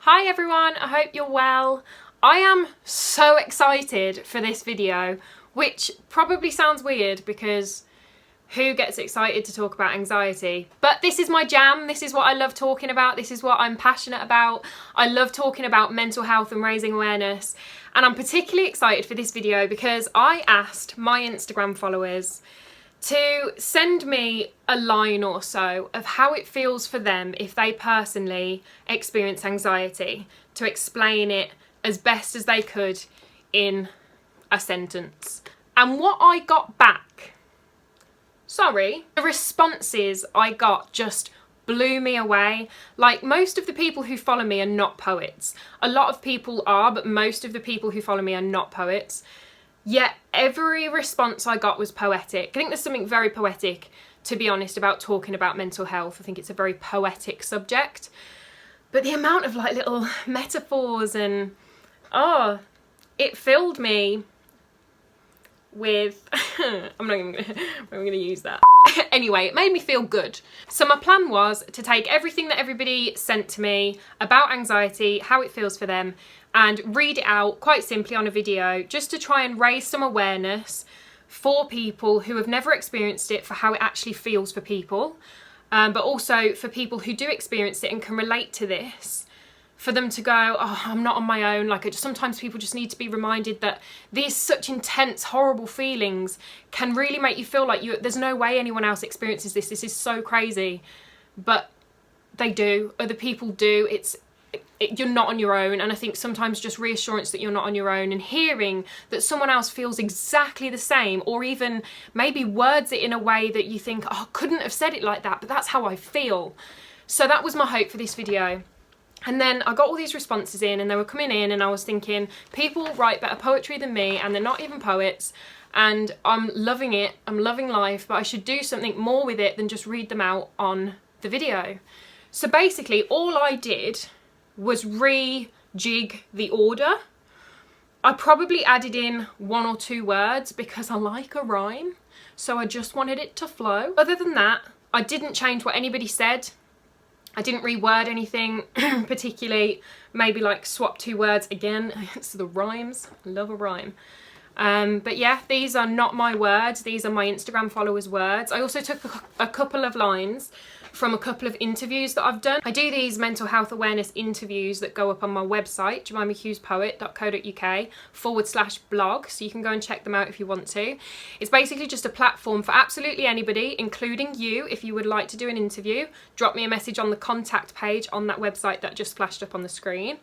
Hi everyone, I hope you're well. I am so excited for this video, which probably sounds weird because who gets excited to talk about anxiety? But this is my jam, this is what I love talking about, this is what I'm passionate about. I love talking about mental health and raising awareness. And I'm particularly excited for this video because I asked my Instagram followers to send me a line or so of how it feels for them if they personally experience anxiety, to explain it as best as they could in a sentence. And what I got back, the responses I got just blew me away. Like, most of the people who follow me are not poets. A lot of people are, but most of the people who follow me are not poets. Yet every response I got was poetic. I think there's something very poetic, to be honest, about talking about mental health. I think it's a very poetic subject. But the amount of like little metaphors and, it filled me with, I'm not even gonna use that. Anyway, it made me feel good. So my plan was to take everything that everybody sent to me about anxiety, how it feels for them, and read it out quite simply on a video, just to try and raise some awareness for people who have never experienced it, for how it actually feels for people, but also for people who do experience it and can relate to this, for them to go, oh, I'm not on my own. Like, sometimes people just need to be reminded that these such intense, horrible feelings can really make you feel like there's no way anyone else experiences this. This is so crazy. But they do. Other people do. You're not on your own. And I think sometimes just reassurance that you're not on your own, and hearing that someone else feels exactly the same, or even maybe words it in a way that you think, oh, I couldn't have said it like that, but that's how I feel. So that was my hope for this video. And then I got all these responses in, and they were coming in, and I was thinking, people write better poetry than me, and they're not even poets, and I'm loving it, I'm loving life, but I should do something more with it than just read them out on the video. So basically all I did was rejig the order. I probably added in 1 or 2 words because I like a rhyme, so I just wanted it to flow. Other than that, I didn't change what anybody said. I didn't reword anything particularly, maybe like swap 2 words again. It's the rhymes, I love a rhyme. But yeah, these are not my words, these are my Instagram followers' words. I also took a couple of lines from a couple of interviews that I've done. I do these mental health awareness interviews that go up on my website, jemimahughespoet.co.uk/blog, so you can go and check them out if you want to. It's basically just a platform for absolutely anybody, including you. If you would like to do an interview, drop me a message on the contact page on that website that just flashed up on the screen.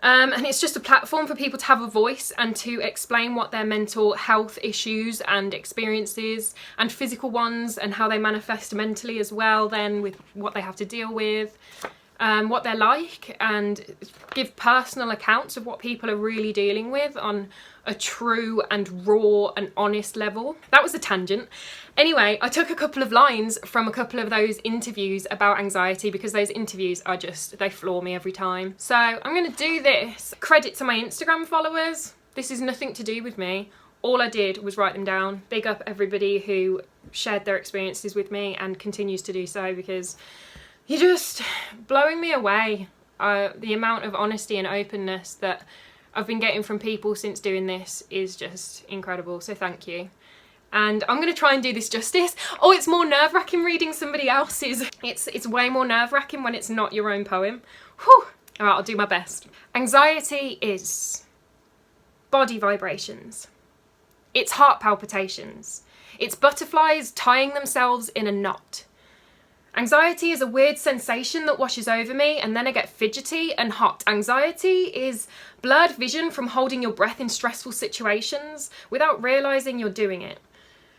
And it's just a platform for people to have a voice and to explain what their mental health issues and experiences, and physical ones, and how they manifest mentally as well, then with what they have to deal with, what they're like, and give personal accounts of what people are really dealing with on a true and raw and honest level. That was a tangent. Anyway, I took a couple of lines from a couple of those interviews about anxiety, because those interviews are just, they floor me every time. So I'm gonna do this. Credit to my Instagram followers. This is nothing to do with me. All I did was write them down. Big up everybody who shared their experiences with me and continues to do so, because you're just blowing me away. The amount of honesty and openness that I've been getting from people since doing this is just incredible, so thank you. And I'm going to try and do this justice. Oh, it's more nerve-wracking reading somebody else's. It's way more nerve-wracking when it's not your own poem. Whew. All right, I'll do my best. Anxiety is body vibrations. It's heart palpitations. It's butterflies tying themselves in a knot. Anxiety is a weird sensation that washes over me, and then I get fidgety and hot. Anxiety is blurred vision from holding your breath in stressful situations without realising you're doing it.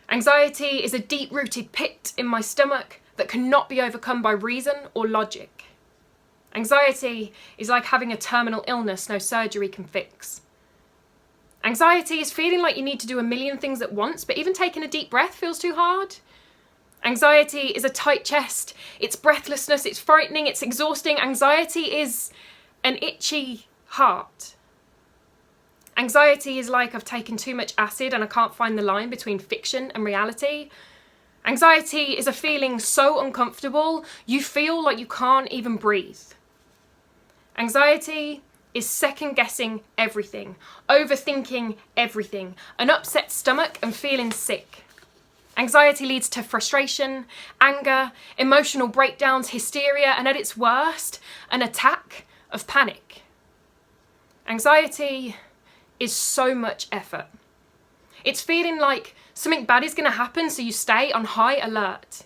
Anxiety is a deep-rooted pit in my stomach that cannot be overcome by reason or logic. Anxiety is like having a terminal illness no surgery can fix. Anxiety is feeling like you need to do a million things at once, but even taking a deep breath feels too hard. Anxiety is a tight chest, it's breathlessness, it's frightening, it's exhausting. Anxiety is an itchy heart. Anxiety is like I've taken too much acid and I can't find the line between fiction and reality. Anxiety is a feeling so uncomfortable, you feel like you can't even breathe. Anxiety is second guessing everything, overthinking everything, an upset stomach and feeling sick. Anxiety leads to frustration, anger, emotional breakdowns, hysteria, and at its worst, an attack of panic. Anxiety is so much effort. It's feeling like something bad is going to happen, so you stay on high alert.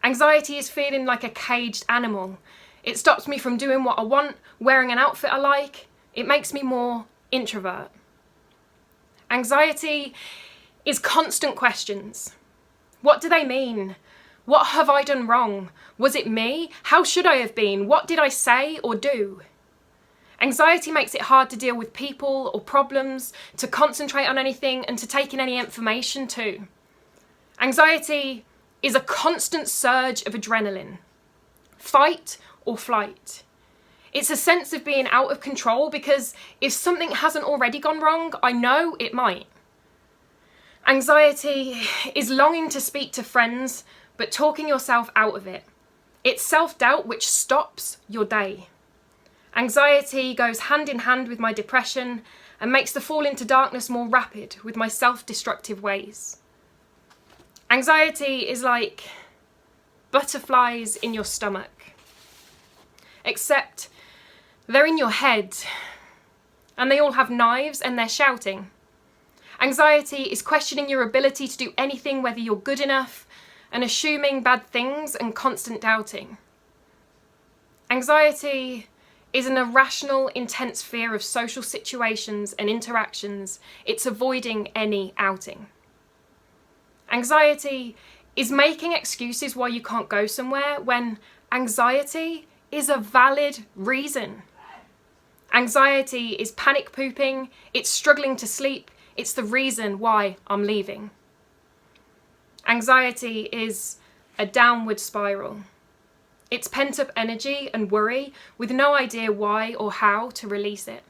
Anxiety is feeling like a caged animal. It stops me from doing what I want, wearing an outfit I like. It makes me more introvert. Anxiety is constant questions. What do they mean? What have I done wrong? Was it me? How should I have been? What did I say or do? Anxiety makes it hard to deal with people or problems, to concentrate on anything, and to take in any information too. Anxiety is a constant surge of adrenaline. Fight or flight. It's a sense of being out of control because if something hasn't already gone wrong, I know it might. Anxiety is longing to speak to friends, but talking yourself out of it. It's self-doubt which stops your day. Anxiety goes hand in hand with my depression and makes the fall into darkness more rapid with my self-destructive ways. Anxiety is like butterflies in your stomach, except they're in your head and they all have knives and they're shouting. Anxiety is questioning your ability to do anything, whether you're good enough, and assuming bad things and constant doubting. Anxiety is an irrational, intense fear of social situations and interactions. It's avoiding any outing. Anxiety is making excuses why you can't go somewhere when anxiety is a valid reason. Anxiety is panic pooping, it's struggling to sleep, it's the reason why I'm leaving. Anxiety is a downward spiral. It's pent-up energy and worry with no idea why or how to release it.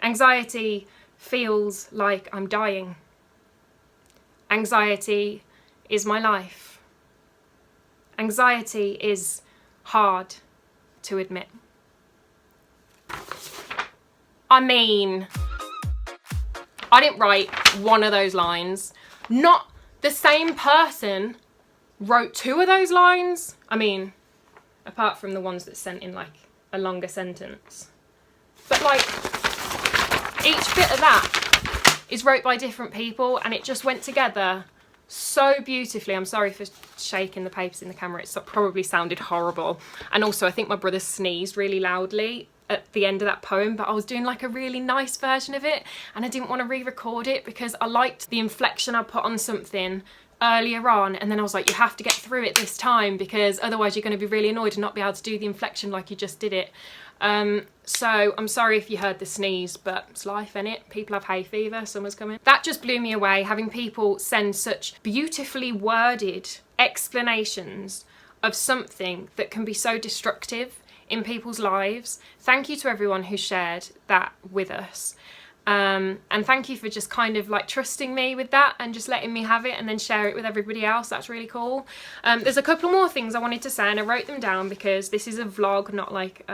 Anxiety feels like I'm dying. Anxiety is my life. Anxiety is hard to admit. I mean, I didn't write one of those lines. Not the same person wrote two of those lines. I mean, apart from the ones that sent in like a longer sentence. But like, each bit of that is wrote by different people and it just went together so beautifully. I'm sorry for shaking the papers in the camera. It probably sounded horrible. And also I think my brother sneezed really loudly at the end of that poem, but I was doing like a really nice version of it and I didn't want to re-record it because I liked the inflection I put on something earlier on, and then I was like, you have to get through it this time because otherwise you're going to be really annoyed and not be able to do the inflection like you just did it. So I'm sorry if you heard the sneeze, but it's life, innit? People have hay fever, summer's coming. That just blew me away, having people send such beautifully worded explanations of something that can be so destructive in people's lives. Thank you to everyone who shared that with us. And thank you for just kind of like trusting me with that and just letting me have it and then share it with everybody else. That's really cool. There's a couple more things I wanted to say and I wrote them down because this is a vlog, not like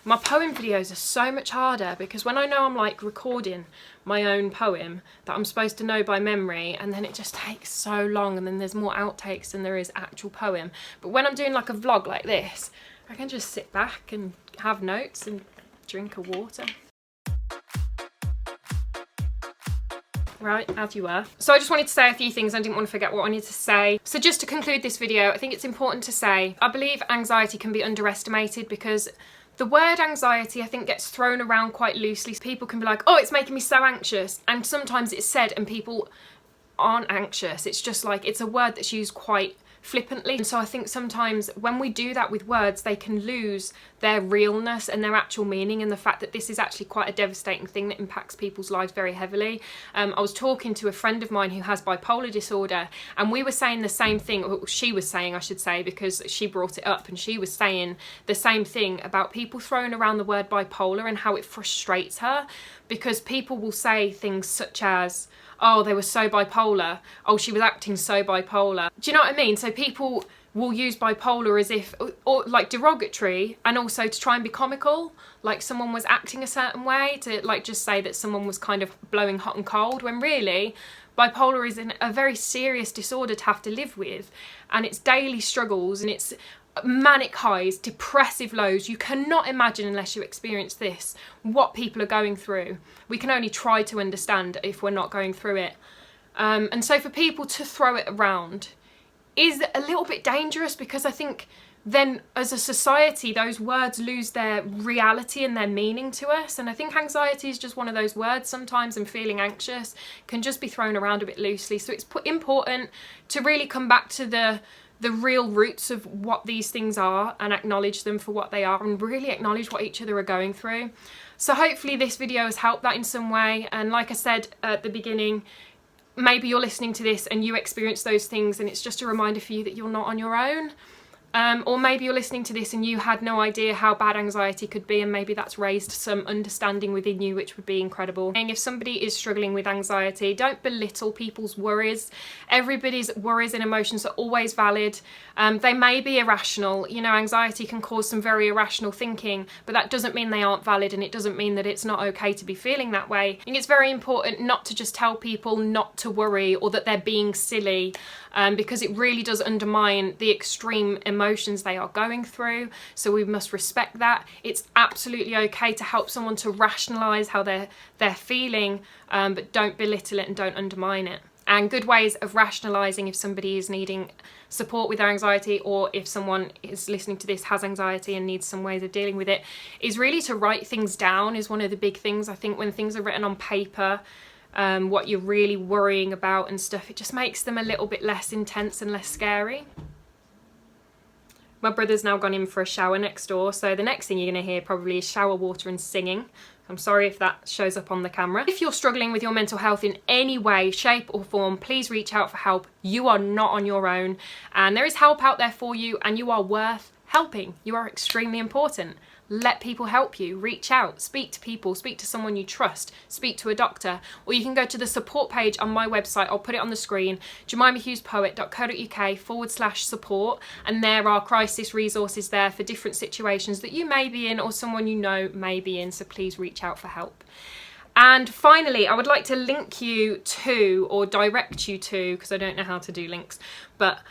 my poem videos are so much harder because when I know I'm like recording my own poem that I'm supposed to know by memory, and then it just takes so long and then there's more outtakes than there is actual poem. But when I'm doing like a vlog like this, I can just sit back and have notes and drink a water. Right, as you were. So I just wanted to say a few things. I didn't want to forget what I wanted to say. So just to conclude this video, I think it's important to say, I believe anxiety can be underestimated because the word anxiety, I think, gets thrown around quite loosely. People can be like, oh, it's making me so anxious. And sometimes it's said and people aren't anxious. It's just like, it's a word that's used quite flippantly. And so I think sometimes when we do that with words, they can lose their realness and their actual meaning, and the fact that this is actually quite a devastating thing that impacts people's lives very heavily. I was talking to a friend of mine who has bipolar disorder, and we were saying the same thing, or she was saying, I should say, because she brought it up, and she was saying the same thing about people throwing around the word bipolar and how it frustrates her, because people will say things such as, oh, they were so bipolar. Oh, she was acting so bipolar. Do you know what I mean? So people will use bipolar as if, or like derogatory, and also to try and be comical, like someone was acting a certain way, to like just say that someone was kind of blowing hot and cold, when really bipolar is a very serious disorder to have to live with, and it's daily struggles, and it's manic highs, depressive lows. You cannot imagine, unless you experience this, what people are going through. We can only try to understand if we're not going through it. And so for people to throw it around is a little bit dangerous, because I think then as a society those words lose their reality and their meaning to us. And I think anxiety is just one of those words sometimes, and feeling anxious can just be thrown around a bit loosely. So it's important to really come back to the real roots of what these things are, and acknowledge them for what they are, and really acknowledge what each other are going through. So hopefully this video has helped that in some way. And like I said at the beginning, maybe you're listening to this and you experience those things, and it's just a reminder for you that you're not on your own. Or maybe you're listening to this and you had no idea how bad anxiety could be, and maybe that's raised some understanding within you, which would be incredible. And if somebody is struggling with anxiety, don't belittle people's worries. Everybody's worries and emotions are always valid. They may be irrational. You know, anxiety can cause some very irrational thinking, but that doesn't mean they aren't valid, and it doesn't mean that it's not okay to be feeling that way. I think it's very important not to just tell people not to worry, or that they're being silly, because it really does undermine the extreme emotions they are going through. So we must respect that. It's absolutely okay to help someone to rationalise how they're feeling, but don't belittle it and don't undermine it. And good ways of rationalising if somebody is needing support with their anxiety, or if someone is listening to this has anxiety and needs some ways of dealing with it, is really to write things down. Is one of the big things. I think when things are written on paper, what you're really worrying about and stuff, it just makes them a little bit less intense and less scary. My brother's now gone in for a shower next door, so the next thing you're going to hear probably is shower water and singing. I'm sorry if that shows up on the camera. If you're struggling with your mental health in any way, shape or form, please reach out for help. You are not on your own, and there is help out there for you, and you are worth helping. You are extremely important. Let people help you. Reach out, speak to people, speak to someone you trust, speak to a doctor, or you can go to the support page on my website. I'll put it on the screen, jemimahughespoet.co.uk/support, and there are crisis resources there for different situations that you may be in, or someone you know may be in, so please reach out for help. And finally, I would like to link you to, or direct you to, because I don't know how to do links, but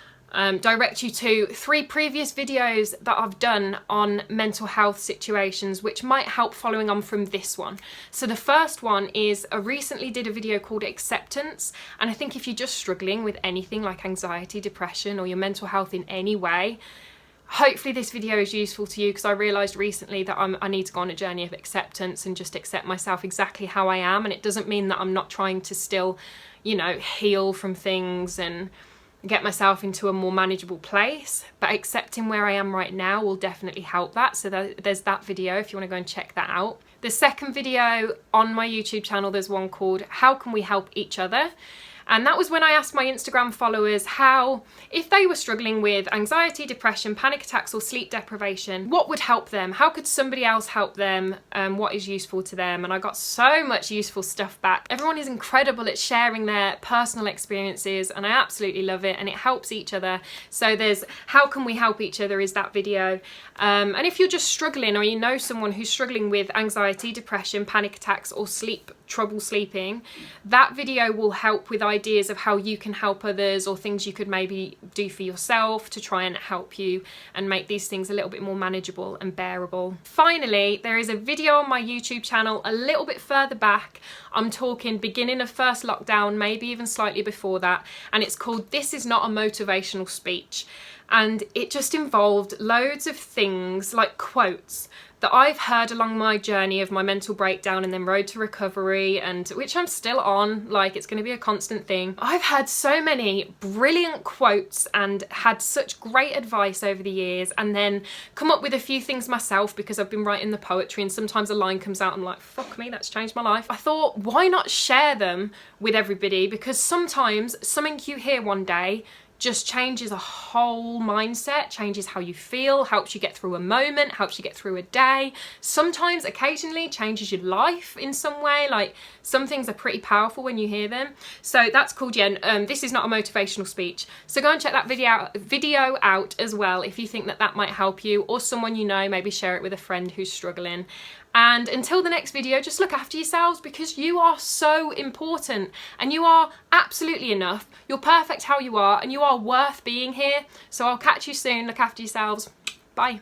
direct you to 3 previous videos that I've done on mental health situations, which might help following on from this one. So the first one is, I recently did a video called Acceptance, and I think if you're just struggling with anything like anxiety, depression, or your mental health in any way, hopefully this video is useful to you, because I realised recently that I need to go on a journey of acceptance and just accept myself exactly how I am. And it doesn't mean that I'm not trying to still, you know, heal from things and get myself into a more manageable place, but accepting where I am right now will definitely help that. So there's that video if you want to go and check that out. The second video on my YouTube channel, there's one called How Can We Help Each Other? And that was when I asked my Instagram followers how, if they were struggling with anxiety, depression, panic attacks or sleep deprivation, what would help them? How could somebody else help them? What is useful to them? And I got so much useful stuff back. Everyone is incredible at sharing their personal experiences, and I absolutely love it, and it helps each other. So there's How Can We Help Each Other is that video. And if you're just struggling, or you know someone who's struggling with anxiety, depression, panic attacks or trouble sleeping, that video will help with ideas of how you can help others, or things you could maybe do for yourself to try and help you and make these things a little bit more manageable and bearable. Finally, there is a video on my YouTube channel a little bit further back. I'm talking beginning of first lockdown, maybe even slightly before that, and it's called This Is Not a Motivational Speech. And it just involved loads of things like quotes that I've heard along my journey of my mental breakdown and then road to recovery, and which I'm still on, like it's going to be a constant thing. I've heard so many brilliant quotes and had such great advice over the years, and then come up with a few things myself because I've been writing the poetry, and sometimes a line comes out and I'm like, fuck me, that's changed my life. I thought, why not share them with everybody? Because sometimes something you hear one day just changes a whole mindset, changes how you feel, helps you get through a moment, helps you get through a day. Sometimes, occasionally, changes your life in some way. Like, some things are pretty powerful when you hear them. So that's cool, Jen. This is not a motivational speech. So go and check that video out as well if you think that that might help you, or someone you know. Maybe share it with a friend who's struggling. And until the next video, just look after yourselves, because you are so important and you are absolutely enough. You're perfect how you are and you are worth being here. So I'll catch you soon. Look after yourselves. Bye.